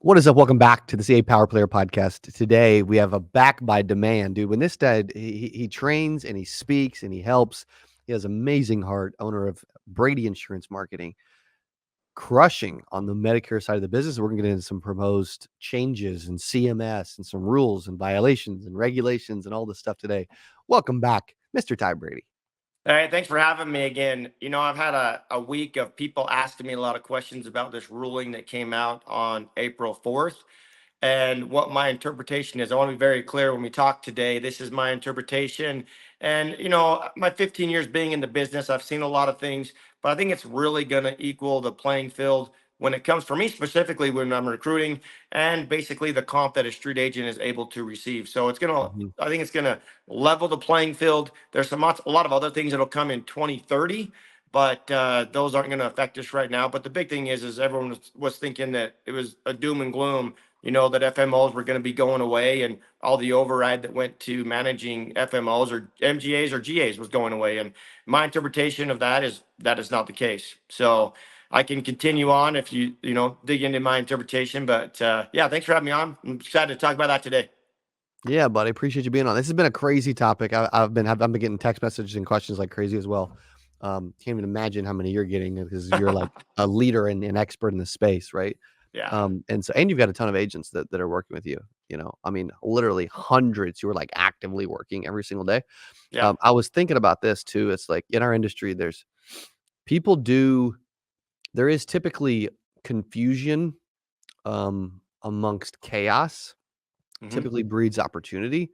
What is up? Welcome back to the CA Power Player Podcast. Today we have a back by demand, dude. When this dad, he trains and he speaks and he helps. He has amazing heart. Owner of Brady Insurance Marketing, crushing on the Medicare side of the business. We're gonna get into some proposed changes and CMS and some rules and violations and regulations and all this stuff today. Welcome back, Mr. Ty Brady. All right, thanks for having me again. I've had a week of people asking me a lot of questions about this ruling that came out on April 4th and what my interpretation is. I want to be very clear when we talk today. This is my interpretation. And, my 15 years being in the business, I've seen a lot of things, but I think it's really going to equal the playing field when it comes for me specifically when I'm recruiting and basically the comp that a street agent is able to receive. So Mhm. I think it's going to level the playing field. There's a lot of other things that'll come in 2030, but those aren't going to affect us right now. But the big thing is everyone was thinking that it was a doom and gloom, that FMOs were going to be going away and all the override that went to managing FMOs or MGAs or GAs was going away. And my interpretation of that is not the case. So I can continue on if you dig into my interpretation. But yeah, thanks for having me on. I'm excited to talk about that today. Yeah, buddy. Appreciate you being on. This has been a crazy topic. I've been getting text messages and questions like crazy as well. Can't even imagine how many you're getting because you're like a leader and an expert in the space, right? Yeah. And you've got a ton of agents that are working with you. I mean, literally hundreds who are like actively working every single day. Yeah. I was thinking about this too. It's like in our industry, people do there is typically confusion amongst chaos. Hmm. Typically breeds opportunity.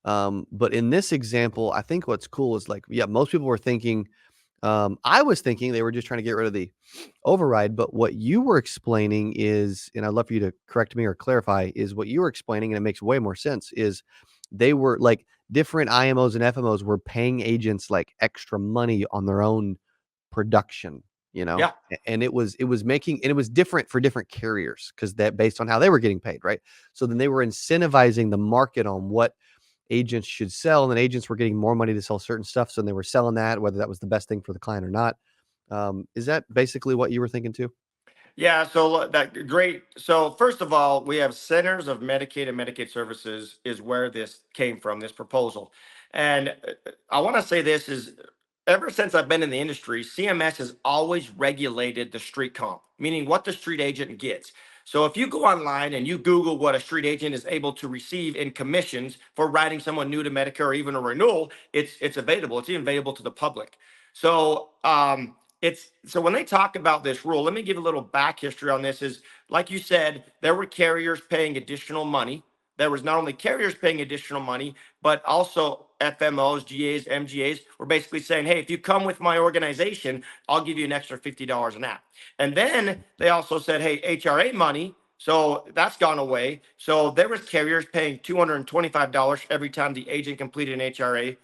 But in this example, I think what's cool is like, yeah, most people were thinking, I was thinking they were just trying to get rid of the override. But what you were explaining is, and I'd love for you to correct me or clarify, is what you were explaining, and it makes way more sense, is they were like different IMOs and FMOs were paying agents like extra money on their own production, Yeah. and it was different for different carriers because that based on how they were getting paid, right? So then they were incentivizing the market on what agents should sell, and then agents were getting more money to sell certain stuff. So they were selling that, whether that was the best thing for the client or not. Is that basically what you were thinking too? Yeah, so that great. So first of all, we have Centers of Medicaid and Medicaid Services is where this came from, this proposal. And I want to say this is ever since I've been in the industry, CMS has always regulated the street comp, meaning what the street agent gets. So if you go online and you Google what a street agent is able to receive in commissions for writing someone new to Medicare or even a renewal, it's available. It's even available to the public. So so when they talk about this rule, let me give a little back history on this. Is like you said, there were carriers paying additional money. There was not only carriers paying additional money, but also FMOs, GAs, MGAs were basically saying, hey, if you come with my organization, I'll give you an extra $50 an app. And then they also said, hey, HRA money. So that's gone away. So there was carriers paying $225 every time the agent completed an HRA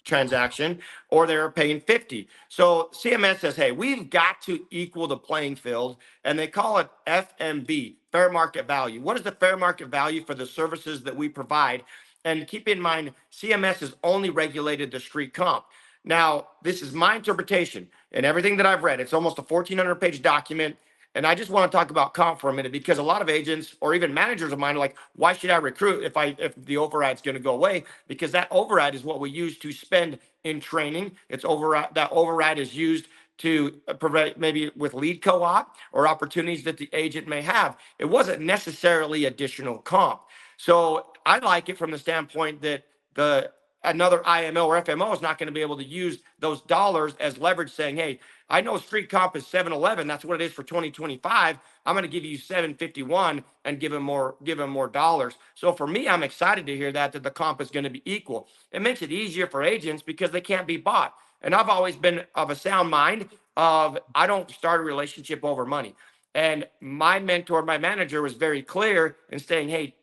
transaction, or they're paying 50. So CMS says, hey, we've got to equal the playing field, and they call it FMV, fair market value. What is the fair market value for the services that we provide? And keep in mind, CMS has only regulated the street comp. Now, this is my interpretation and everything that I've read. It's almost a 1,400-page document. And I just want to talk about comp for a minute because a lot of agents or even managers of mine are like, why should I recruit if the override's going to go away? Because that override is what we use to spend in training. That override is used to provide maybe with lead co-op or opportunities that the agent may have. It wasn't necessarily additional comp. So I like it from the standpoint that the another IMO or FMO is not going to be able to use those dollars as leverage saying, hey, I know street comp is 711. That's what it is for 2025. I'm going to give you 751 and give them more dollars. So for me, I'm excited to hear that the comp is going to be equal. It makes it easier for agents because they can't be bought. And I've always been of a sound mind of I don't start a relationship over money. And my mentor, my manager was very clear in saying, hey,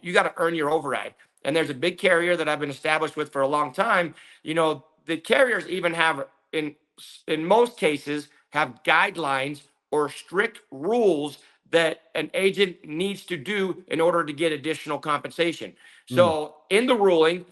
you got to earn your override. And there's a big carrier that I've been established with for a long time. The carriers even have in most cases have guidelines or strict rules that an agent needs to do in order to get additional compensation. Mm, So in the ruling,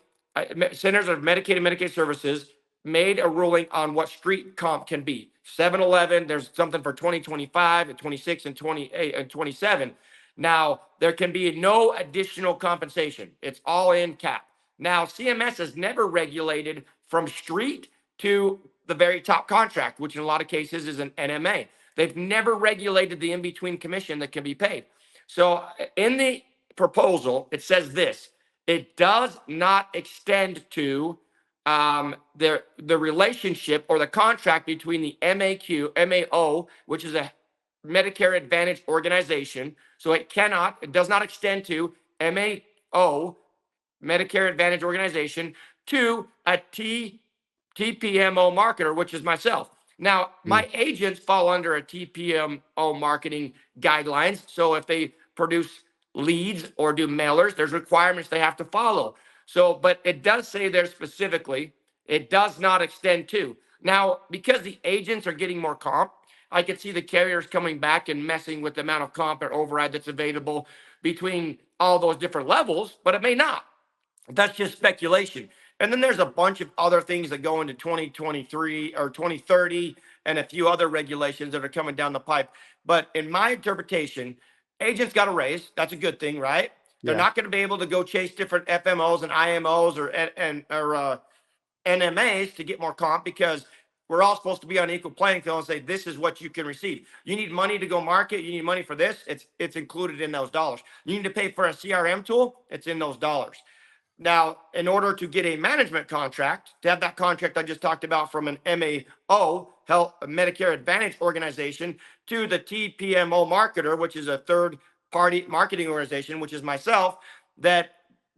Centers of Medicaid and Medicaid Services made a ruling on what street comp can be. 711, there's something for 2025 and 26 and 28 and 27. Now, there can be no additional compensation. It's all in cap. Now, CMS has never regulated from street to the very top contract, which in a lot of cases is an NMA. They've never regulated the in between commission that can be paid. So, in the proposal, it says this: it does not extend to the relationship or the contract between the MAO, which is a Medicare Advantage organization. So it does not extend to MAO, Medicare Advantage organization, to a TPMO marketer, which is myself. Now, Mm, my agents fall under a TPMO marketing guidelines. So if they produce leads or do mailers, there's requirements they have to follow. So, but it does say there specifically, it does not extend to. Now, because the agents are getting more comp, I could see the carriers coming back and messing with the amount of comp or override that's available between all those different levels, but it may not. That's just speculation. And then there's a bunch of other things that go into 2023 or 2030 and a few other regulations that are coming down the pipe. But in my interpretation, agents got a raise. That's a good thing, right? They're yeah. not going to be able to go chase different FMOs and IMOs or NMAs to get more comp because we're all supposed to be on equal playing field and say this is what you can receive. You need money to go market. You need money for this. It's included in those dollars. You need to pay for a CRM tool. It's in those dollars. Now, in order to get a management contract, to have that contract I just talked about from an MAO, Health Medicare Advantage organization, to the TPMO marketer, which is a third party marketing organization, which is myself, that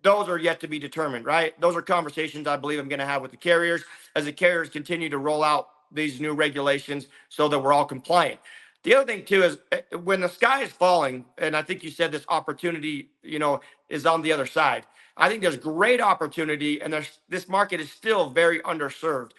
those are yet to be determined, right? Those are conversations I believe I'm going to have with the carriers as the carriers continue to roll out these new regulations so that we're all compliant. The other thing too is when the sky is falling, and I think you said this opportunity, is on the other side. I think there's great opportunity, and this market is still very underserved.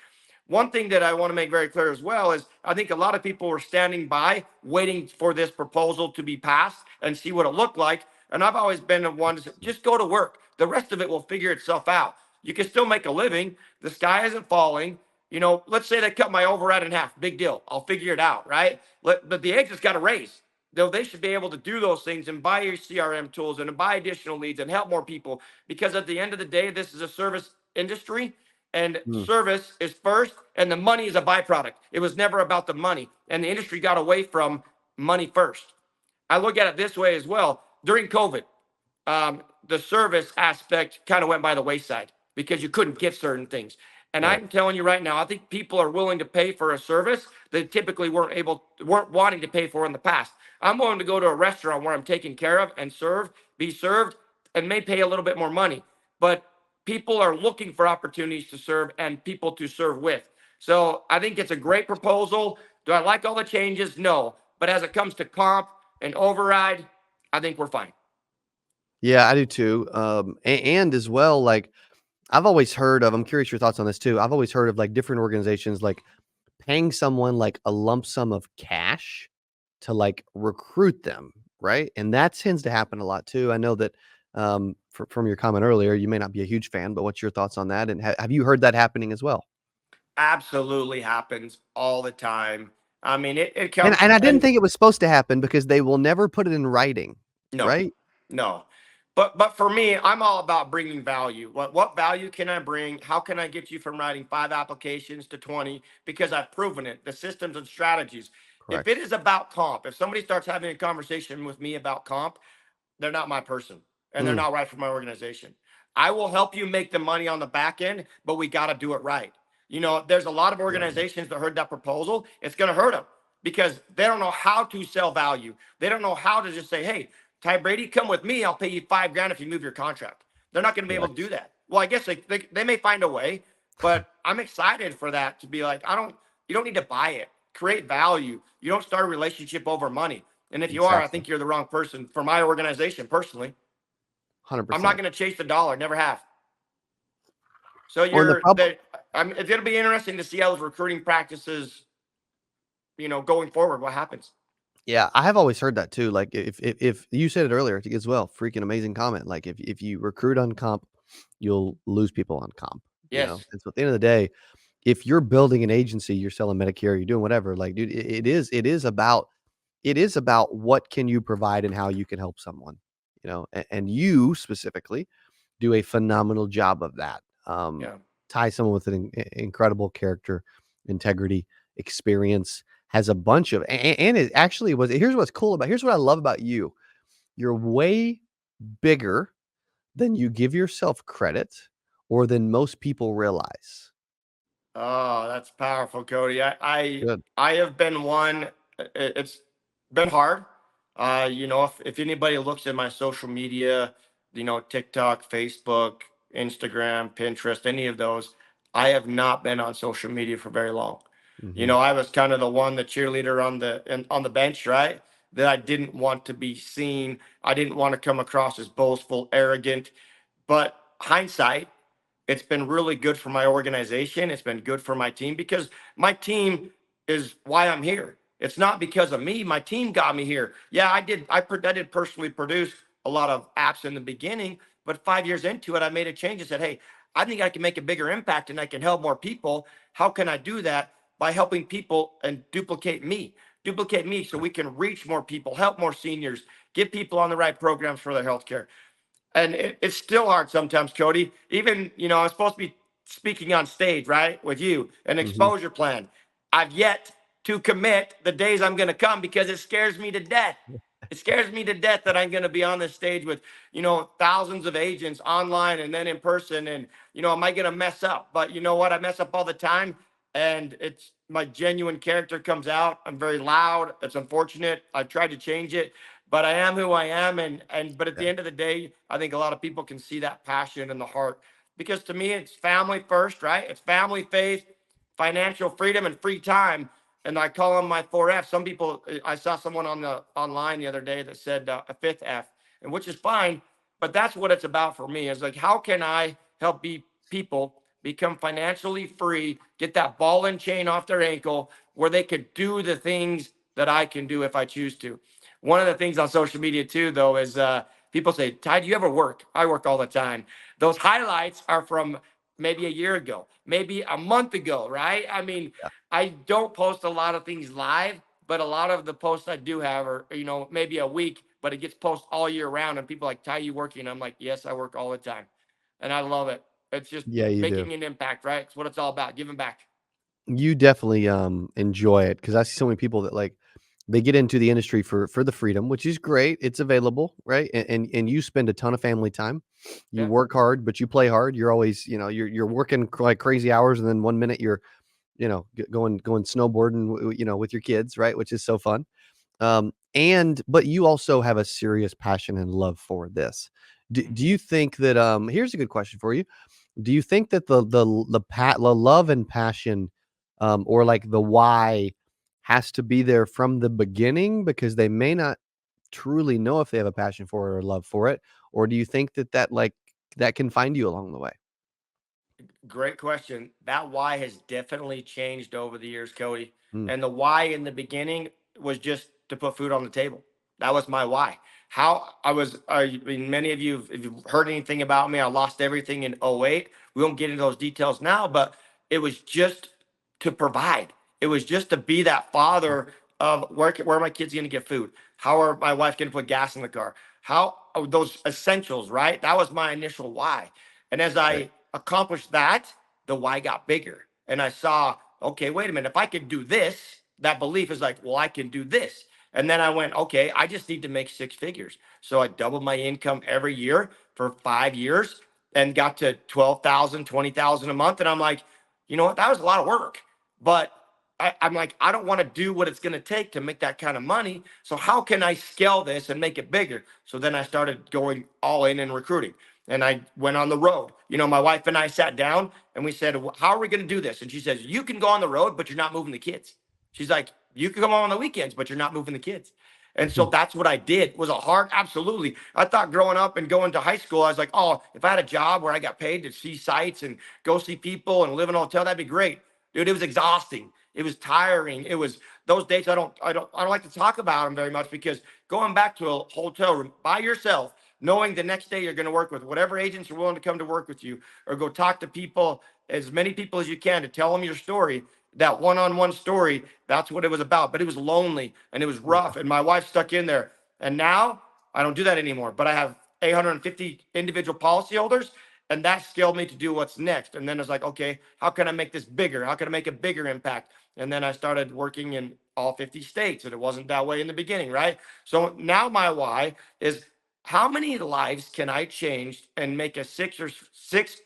One thing that I want to make very clear as well is I think a lot of people were standing by waiting for this proposal to be passed and see what it looked like. And I've always been the one to say, just go to work. The rest of it will figure itself out. You can still make a living. The sky isn't falling. Let's say they cut my override in half. Big deal. I'll figure it out, right? But the agent's got to raise. Though they should be able to do those things and buy your CRM tools and buy additional leads and help more people. Because at the end of the day, this is a service industry and Mm, service is first and the money is a byproduct. It was never about the money. And the industry got away from money first. I look at it this way as well. During COVID, the service aspect kind of went by the wayside because you couldn't get certain things. And right. I'm telling you right now, I think people are willing to pay for a service that typically weren't wanting to pay for in the past. I'm willing to go to a restaurant where I'm taken care of and be served, and may pay a little bit more money. But people are looking for opportunities to serve and people to serve with. So I think it's a great proposal. Do I like all the changes? No. But as it comes to comp and override, I think we're fine. Yeah, I do too. And as well, like I've always heard of, I'm curious your thoughts on this too. I've always heard of like different organizations like paying someone like a lump sum of cash to like recruit them, right? And that tends to happen a lot too. I know that from your comment earlier, you may not be a huge fan, but what's your thoughts on that? And have you heard that happening as well? Absolutely happens all the time. I mean, it And comes and I didn't and think it was supposed to happen because they will never put it in writing, no, right? no. But for me, I'm all about bringing value. What value can I bring? How can I get you from writing 5 applications to 20? Because I've proven it. The systems and strategies. If it Correct. is about comp, if somebody starts having a conversation with me about comp, they're not my person and they're Mm, not right for my organization. I will help you make the money on the back end, but we got to do it right. There's a lot of yeah, organizations that heard that proposal. It's going to hurt them because they don't know how to sell value. They don't know how to just say, hey, Ty Brady, come with me. I'll pay you $5,000 if you move your contract. They're not going to be able to do correct. that. Well, I guess they may find a way, but I'm excited for that to be like, you don't need to buy it. Create value. You don't start a relationship over money. And if you are, I Exactly. think you're the wrong person for my organization personally. I'm not 100%. going to chase the dollar, never have. So Well, and the problem, it's going to be interesting to see how those recruiting practices, going forward, what happens. yeah, I have always heard that too. Like if you said it earlier as well, freaking amazing comment. Like if you recruit on comp, you'll lose people on comp, you know? Yes. And so at the end of the day, if you're building an agency, you're selling Medicare, you're doing whatever, like, dude, it is about it is about what can you provide and how you can help someone, and you specifically do a phenomenal job of that. Yeah. Ty, someone with an incredible character, integrity, experience, has a bunch of, and it actually was. Here's what I love about you. You're way bigger than you give yourself credit or than most people realize. Oh, that's powerful, Cody. Good. I have been one. It's been hard. If anybody looks at my social media, TikTok, Facebook, Instagram, Pinterest, any of those, I have not been on social media for very long. Hmm. I was kind of the one, the cheerleader on the bench, right? That I didn't want to be seen. I didn't want to come across as boastful, arrogant. But hindsight, it's been really good for my organization. It's been good for my team because my team is why I'm here. It's not because of me. My team got me here. Yeah, I did. I did personally produce a lot of apps in the beginning, but 5 years into it, I made a change and said, "Hey, I think I can make a bigger impact and I can help more people. How can I do that? By helping people and duplicate me, so we can reach more people, help more seniors, get people on the right programs for their healthcare." And it's still hard sometimes, Cody. Even, I'm supposed to be speaking on stage, right, with you, an Hmm. exposure plan. I've yet to commit the days I'm going to come because it scares me to death. It scares me to death that I'm going to be on this stage with, thousands of agents online and then in person. And, am I going to mess up? But you know what? I mess up all the time. And it's my genuine character comes out. I'm very loud. It's unfortunate. I've tried to change it, but I am who I am. But at Yeah. the end of the day, I think a lot of people can see that passion in the heart because to me, it's family first, right? It's family, faith, financial freedom, and free time. And I call them my 4F. Some people, I saw someone on the online the other day that said a fifth F, and which is fine. But that's what it's about for me. Is like, how can I help people become financially free, get that ball and chain off their ankle, where they could do the things that I can do if I choose to. One of the things on social media too, though, is people say, "Ty, do you ever work?" I work all the time. Those highlights are from maybe a year ago, maybe a month ago, right? I mean, Yeah. I don't post a lot of things live, but a lot of the posts I do have are, maybe a week, but it gets posted all year round. And people are like, "Ty, you working?" I'm like, "Yes, I work all the time." And I love it. It's just Yeah, you do. making an impact, right? It's what it's all about, giving back. You definitely enjoy it because I see so many people that they get into the industry for the freedom, which is great. It's available, right? And you spend a ton of family time. You Yeah. work hard, but you play hard. You're always, you're working like crazy hours, and then one minute you're, going snowboarding, with your kids, right? Which is so fun. And but you also have a serious passion and love for this. Do Mhm. you think that here's a good question for you. Do you think that the love and passion, or like the why has to be there from the beginning because they may not truly know if they have a passion for it or love for it? Or do you think that can find you along the way? Great question. That why has definitely changed over the years, Cody. Mm, And the why in the beginning was just to put food on the table. That was my why. How I mean, many of you, if you've heard anything about me, I lost everything in '08. We won't get into those details now, but it was just to provide. It was just to be that father of where are my kids going to get food? How are my wife going to put gas in the car? How are those essentials, right? That was my initial why. And as right. I accomplished that, the why got bigger. And I saw, okay, wait a minute. If I could do this, that belief is like, well, I can do this. And then I went, okay, I just need to make six figures. So I doubled my income every year for 5 years and got to 12,000, 20,000 a month. And I'm like, you know what? That was a lot of work. But I'm like, I don't want to do what it's going to take to make that kind of money. So how can I scale this and make it bigger? So then I started going all in recruiting and I went on the road. My wife and I sat down and we said, "How are we going to do this?" And she says, "You can go on the road, but you're not moving the kids." She's like, "You can come on the weekends, but you're not moving the kids." And so that's what I did. Was it hard? Absolutely. I thought growing up and going to high school, I was like, oh, if I had a job where I got paid to see sites and go see people and live in a hotel, that'd be great. Dude, it was exhausting. It was tiring. It was those dates. I don't like to talk about them very much because going back to a hotel room by yourself, knowing the next day you're going to work with whatever agents are willing to come to work with you or go talk to people, as many people as you can to tell them your story. that one-on-one story, that's what it was about. But it was lonely and it was Yeah. rough, and my wife stuck in there. And now I don't do that anymore, but I have 850 individual policyholders, and that scaled me to do what's next. And then it's like, okay, how can I make this bigger? How can I make a bigger impact? And then I started working in all 50 states, and it wasn't that way in the beginning, right? So now my why is, how many lives can I change and make a six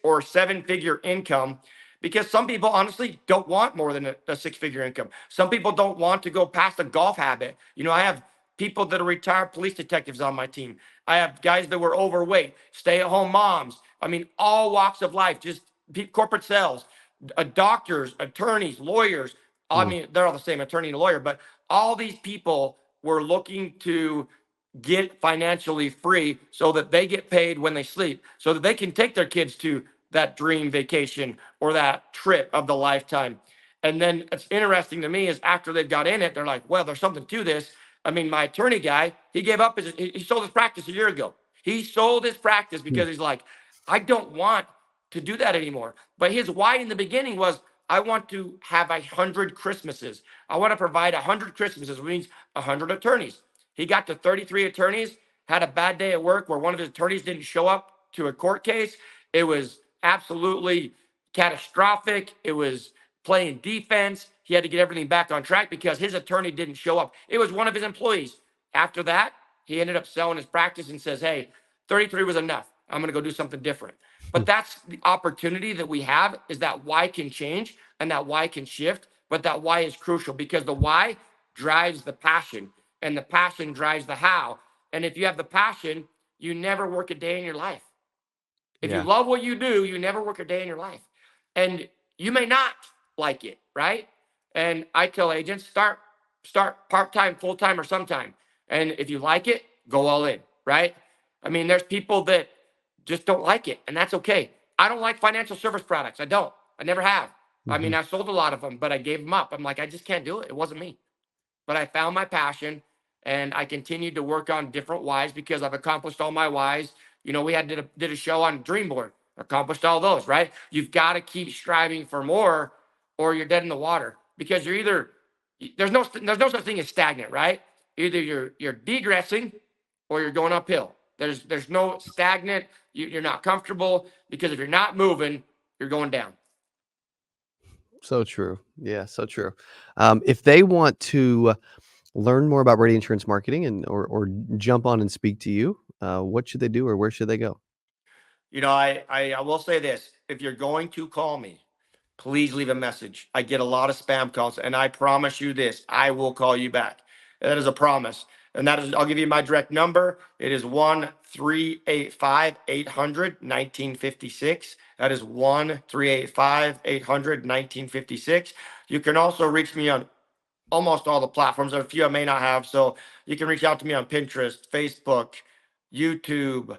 or seven figure income? Because some people honestly don't want more than a six-figure income. Some people don't want to go past a golf habit. I have people that are retired police detectives on my team. I have guys that were overweight, stay-at-home moms. I mean, all walks of life, just corporate sales, doctors, attorneys, lawyers. I Mm. mean, they're all the same, attorney and lawyer, but all these people were looking to get financially free so that they get paid when they sleep, so that they can take their kids to that dream vacation or that trip of the lifetime. And then it's interesting to me is after they've got in it, they're like, well, there's something to this. I mean, my attorney guy, he gave up he sold his practice a year ago. He sold his practice Mm. because he's like, I don't want to do that anymore. But his why in the beginning was, I want to have 100 Christmases. I want to provide 100 Christmases, which means 100 attorneys. He got to 33 attorneys, had a bad day at work where one of his attorneys didn't show up to a court case. It was absolutely catastrophic. It was playing defense. He had to get everything back on track because his attorney didn't show up. It was one of his employees. After that, he ended up selling his practice and says, hey, 33 was enough. I'm going to go do something different. But that's the opportunity that we have, is that why can change and that why can shift. But that why is crucial because the why drives the passion and the passion drives the how. And if you have the passion, you never work a day in your life. If you Yeah. love what you do, you never work a day in your life. And you may not like it, right? And I tell agents, start part-time, full-time, or sometime. And if you like it, go all in, right? I mean, there's people that just don't like it, and that's okay. I don't like financial service products. I don't. I never have. I Hmm. mean, I've sold a lot of them, but I gave them up. I'm like, I just can't do it. It wasn't me. But I found my passion, and I continued to work on different whys because I've accomplished all my whys. We did a show on Dream Board, accomplished all those, right? You've got to keep striving for more, or you're dead in the water because you're either there's no such thing as stagnant, right? Either you're degressing or you're going uphill. There's no stagnant. You're not comfortable because if you're not moving, you're going down. So true. Yeah, so true. If they want to learn more about Brady Insurance Marketing and or jump on and speak to you, what should they do or where should they go? I will say this: if you're going to call me, please leave a message. I get a lot of spam calls, and I promise you this: I will call you back. That is a promise. And that is, I'll give you my direct number. It is 1-385-800-1956. That is 1-385-800-1956. You can also reach me on almost all the platforms. There are a few I may not have. So you can reach out to me on Pinterest, Facebook, YouTube,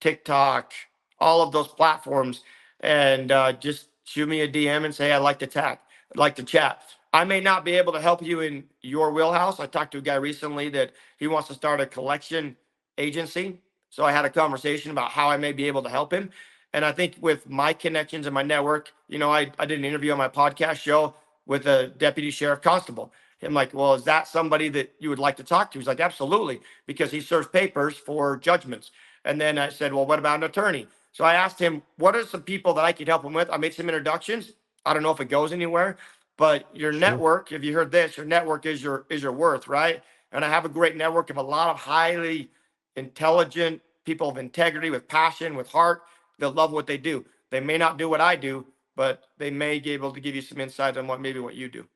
TikTok, all of those platforms, and just shoot me a DM and say I'd like to tag, I'd like to chat. I may not be able to help you in your wheelhouse. I talked to a guy recently that he wants to start a collection agency. So I had a conversation about how I may be able to help him. And I think with my connections and my network, I did an interview on my podcast show with a deputy sheriff constable. I'm like, well, is that somebody that you would like to talk to? He's like, absolutely, because he serves papers for judgments. And then I said, well, what about an attorney? So I asked him, what are some people that I could help him with? I made some introductions. I don't know if it goes anywhere, but your Sure. network, if you heard this, your network is your worth, right? And I have a great network of a lot of highly intelligent people of integrity, with passion, with heart, that love what they do. They may not do what I do, but they may be able to give you some insight on what you do.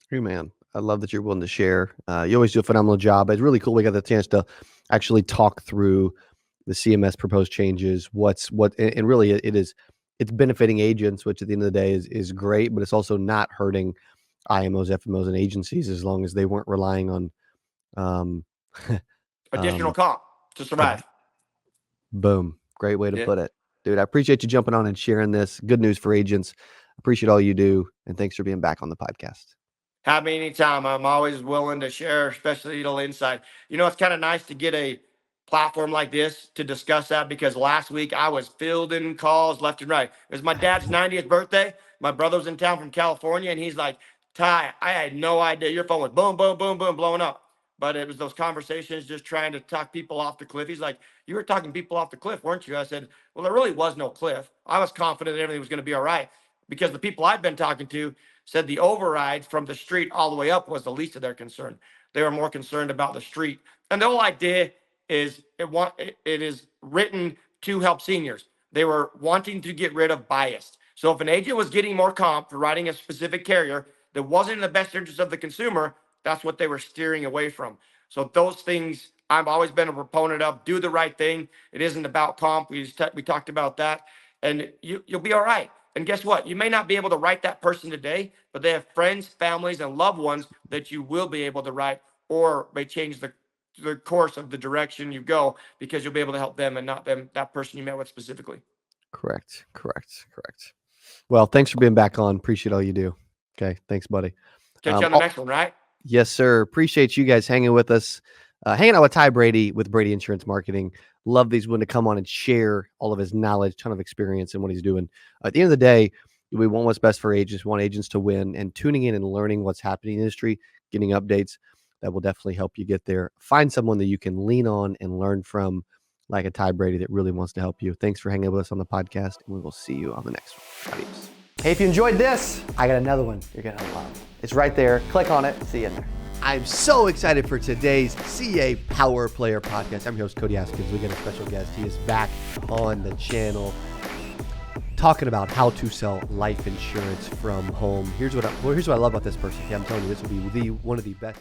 Hey, man. I love that you're willing to share. You always do a phenomenal job. It's really cool. We got the chance to actually talk through the CMS proposed changes. And really it's benefiting agents, which at the end of the day is great, but it's also not hurting IMOs, FMOs, and agencies as long as they weren't relying on um, Additional um, comp to a survive. boom. Great way to Yeah. put it, dude. I appreciate you jumping on and sharing this. Good news for agents. Appreciate all you do, and thanks for being back on the podcast. Have me anytime. I'm always willing to share, especially little insight. It's kind of nice to get a platform like this to discuss that because last week I was fielding calls left and right. It was my dad's 90th birthday. My brother's in town from California, and he's like, Ty, I had no idea your phone was boom, boom, boom, boom, blowing up. But it was those conversations just trying to talk people off the cliff. He's like, you were talking people off the cliff, weren't you? I said, well, there really was no cliff. I was confident that everything was going to be all right because the people I've been talking to said the override from the street all the way up was the least of their concern. They were more concerned about the street. And the whole idea is it is written to help seniors. They were wanting to get rid of bias. So if an agent was getting more comp for writing a specific carrier that wasn't in the best interest of the consumer, that's what they were steering away from. So those things I've always been a proponent of. Do the right thing. It isn't about comp. We talked about that, and you'll be all right. And guess what? You may not be able to write that person today, but they have friends, families, and loved ones that you will be able to write, or may change the course of the direction you go because you'll be able to help them and not them, that person you met with specifically. Correct. Well, thanks for being back on. Appreciate all you do. Okay. Thanks, buddy. Catch you on the next one, right? Yes, sir. Appreciate you guys hanging with us. Hanging out with Ty Brady with Brady Insurance Marketing. Love these when to come on and share all of his knowledge, ton of experience in what he's doing. At the end of the day, we want what's best for agents. We want agents to win, and tuning in and learning what's happening in the industry, getting updates, that will definitely help you get there. Find someone that you can lean on and learn from, like a Ty Brady that really wants to help you. Thanks for hanging with us on the podcast, and we will see you on the next one. Adios. Hey, if you enjoyed this, I got another one you're gonna love. It's right there. Click on it. See you in there. I'm so excited for today's CA Power Player podcast. I'm your host, Cody Askins. We got a special guest. He is back on the channel talking about how to sell life insurance from home. Here's what I love about this person. Okay, I'm telling you, this will be one of the best.